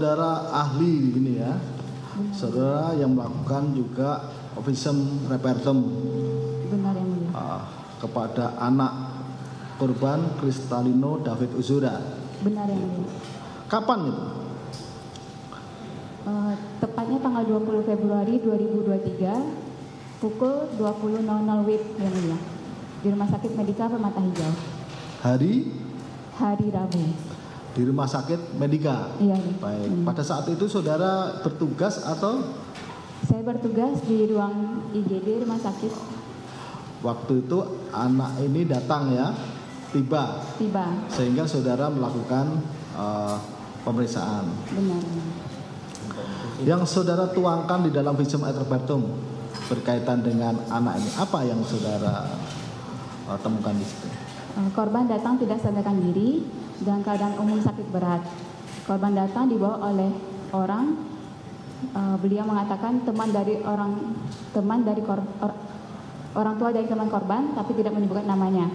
Saudara ahli ini ya, saudara yang melakukan juga visum repertum. Benar yang mulia. Kepada anak korban Kristalino David Uzura. Benar yang mulia. Kapan itu? Tepatnya tanggal 20 Februari 2023 pukul 20.00 WIB yang mulia, di Rumah Sakit Medika Permata Hijau. Hari Rabu. Di Rumah Sakit Medika. Iya. Baik. Pada saat itu saudara bertugas atau? Saya bertugas di ruang IGD rumah sakit. Waktu itu anak ini datang ya, tiba. Sehingga saudara melakukan pemeriksaan. Benar. Yang saudara tuangkan di dalam visum et repertum berkaitan dengan anak ini, apa yang saudara temukan di situ? Korban datang tidak sadarkan diri dalam keadaan umum sakit berat. Korban datang dibawa oleh orang. Beliau mengatakan orang tua dari teman korban, tapi tidak menyebutkan namanya.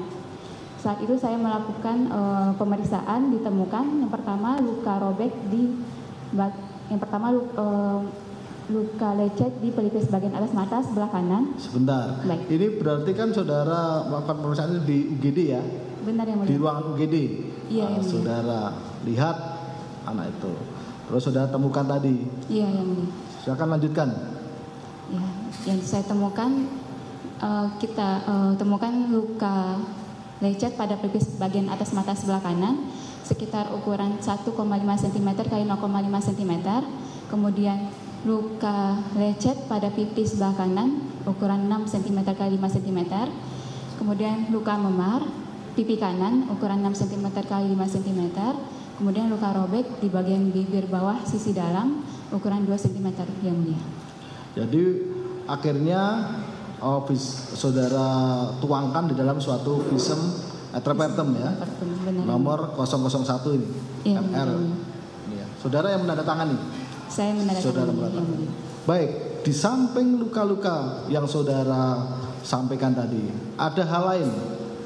Saat itu saya melakukan pemeriksaan, ditemukan yang pertama luka robek luka lecet di pelipis bagian atas mata sebelah kanan. Sebentar. Baik. Ini berarti kan saudara melakukan pemeriksaan di UGD ya? Benar yang mulia. Di ruang UGD. Iya, yang mulia. Saudara lihat anak itu. Terus saudara temukan tadi. Iya yang mulia. Silakan lanjutkan. Ya, yang saya temukan kita temukan luka lecet pada pelipis bagian atas mata sebelah kanan sekitar ukuran 1,5 cm x 0,5 cm. Kemudian luka lecet pada pipi sebelah kanan ukuran 6 cm x 5 cm. Kemudian luka memar pipi kanan ukuran 6 cm x 5 cm. Kemudian luka robek di bagian bibir bawah sisi dalam ukuran 2 cm yang mulia. Jadi akhirnya saudara tuangkan di dalam suatu visum et repertum ya. Nomor 001 ini. Iya, MR. Ya. Saudara yang menandatangani. Saya menandatangani. Baik, di samping luka-luka yang saudara sampaikan tadi, ada hal lain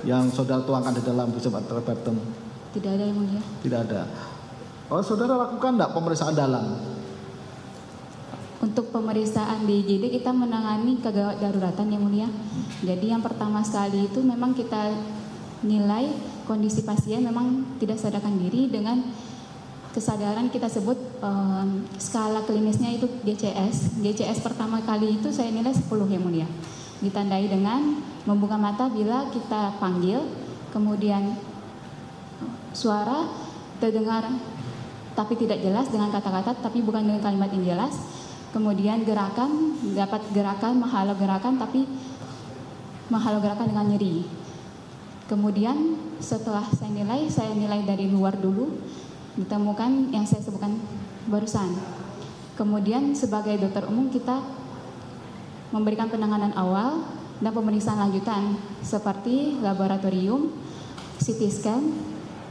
yang saudara tuangkan di dalam visum et repertum? Tidak ada yang mulia. Tidak ada. Saudara lakukan enggak pemeriksaan dalam? Untuk pemeriksaan di IGD kita menangani kegawat daruratan yang mulia. Jadi yang pertama sekali itu memang kita nilai kondisi pasien memang tidak sadarkan diri dengan kesadaran kita sebut skala klinisnya itu GCS. GCS pertama kali itu saya nilai 10 yang mulia. Ditandai dengan membuka mata bila kita panggil, kemudian suara terdengar tapi tidak jelas dengan kata-kata tapi bukan dengan kalimat yang jelas. Kemudian gerakan, dapat gerakan, menghalau gerakan tapi menghalau gerakan dengan nyeri. Kemudian setelah saya nilai dari luar dulu, ditemukan yang saya sebutkan barusan. Kemudian sebagai dokter umum kita memberikan penanganan awal dan pemeriksaan lanjutan seperti laboratorium, CT scan,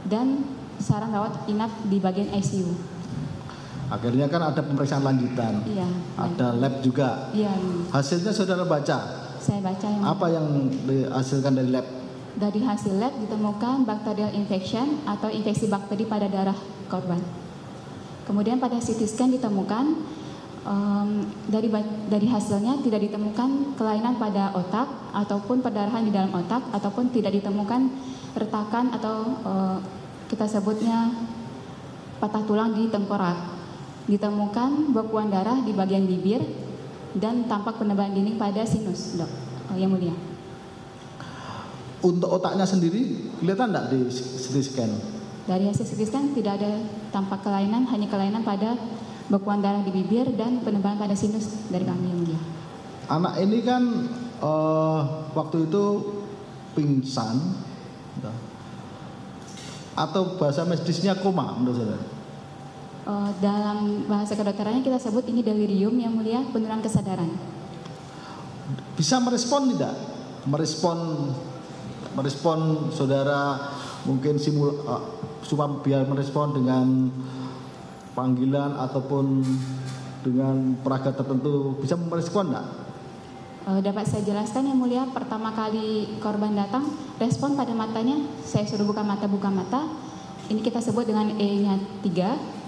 dan saran rawat inap di bagian ICU. Akhirnya kan ada pemeriksaan lanjutan. Iya. Ada lab juga. Iya. Hasilnya saudara baca? Saya baca. Apa yang dihasilkan dari lab? Dari hasil lab ditemukan bacterial infection atau infeksi bakteri pada darah korban. Kemudian pada CT scan ditemukan dari hasilnya tidak ditemukan kelainan pada otak ataupun perdarahan di dalam otak ataupun tidak ditemukan retakan atau kita sebutnya patah tulang di tengkorak. Ditemukan bekuan darah di bagian bibir dan tampak penebalan dinding pada sinus, dok, yang mulia. Untuk otaknya sendiri kelihatan enggak di CT scan? Dari hasil CT scan tidak ada tampak kelainan, hanya kelainan pada bekuan darah di bibir dan penebalan pada sinus dari kami, yang mulia. Anak ini kan waktu itu pingsan atau bahasa medisnya koma menurut saudara? Dalam bahasa kedokterannya kita sebut ini delirium yang mulia, penurunan kesadaran. Bisa merespon tidak? Merespon saudara mungkin cuma biar merespon dengan panggilan ataupun dengan peragat tertentu, bisa merespon enggak? Dapat saya jelaskan yang mulia, pertama kali korban datang respon pada matanya, saya suruh buka mata. Ini kita sebut dengan E-nya 3.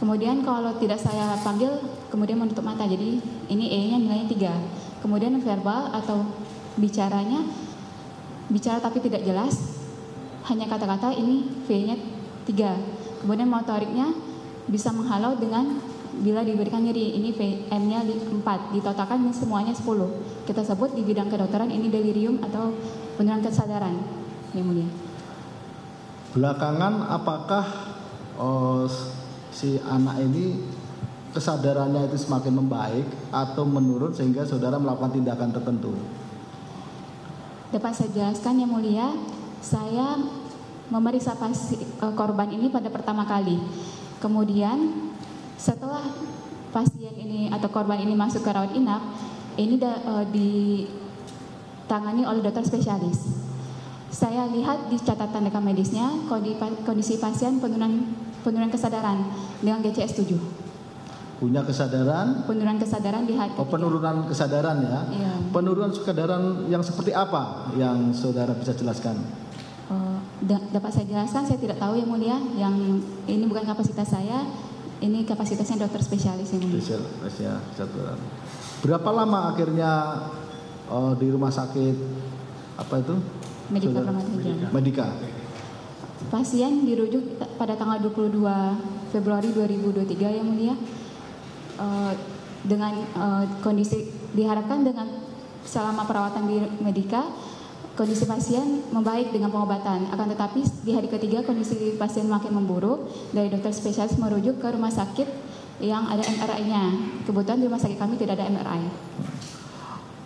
Kemudian kalau tidak saya panggil, kemudian menutup mata. Jadi ini E-nya nilainya 3. Kemudian verbal atau bicara tapi tidak jelas, hanya kata-kata, ini V-nya 3. Kemudian motoriknya bisa menghalau dengan bila diberikan nyeri, ini M-nya 4. Ditotalkan semuanya 10. Kita sebut di bidang kedokteran ini delirium atau penurunan kesadaran, Yang Mulia. Belakangan apakah si anak ini kesadarannya itu semakin membaik atau menurun sehingga saudara melakukan tindakan tertentu? Dapat saya jelaskan Yang Mulia, saya memeriksa korban ini pada pertama kali. Kemudian setelah pasien ini atau korban ini masuk ke rawat inap, ini ditangani oleh dokter spesialis. Saya lihat di catatan rekam medisnya kondisi pasien penurunan kesadaran dengan GCS 7. Punya kesadaran? Penurunan kesadaran di hari ketiga. Penurunan kesadaran ya? Iya. Penurunan kesadaran yang seperti apa yang saudara bisa jelaskan? Dapat saya jelaskan, saya tidak tahu Yang Mulia. Yang ini bukan kapasitas saya, ini kapasitasnya dokter spesialis Yang Mulia. Spesialis. Berapa lama akhirnya di rumah sakit apa itu? Medika. Pasien dirujuk pada tanggal 22 Februari 2023 Yang Mulia. Dengan kondisi diharapkan dengan selama perawatan di Medika kondisi pasien membaik dengan pengobatan. Akan tetapi di hari ketiga kondisi pasien makin memburuk. Dari dokter spesialis merujuk ke rumah sakit yang ada MRI-nya. Kebetulan di rumah sakit kami tidak ada MRI.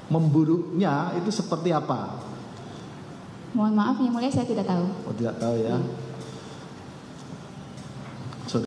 Memburuknya itu seperti apa? Mohon maaf Yang Mulia, saya tidak tahu. Oh, tidak tahu ya.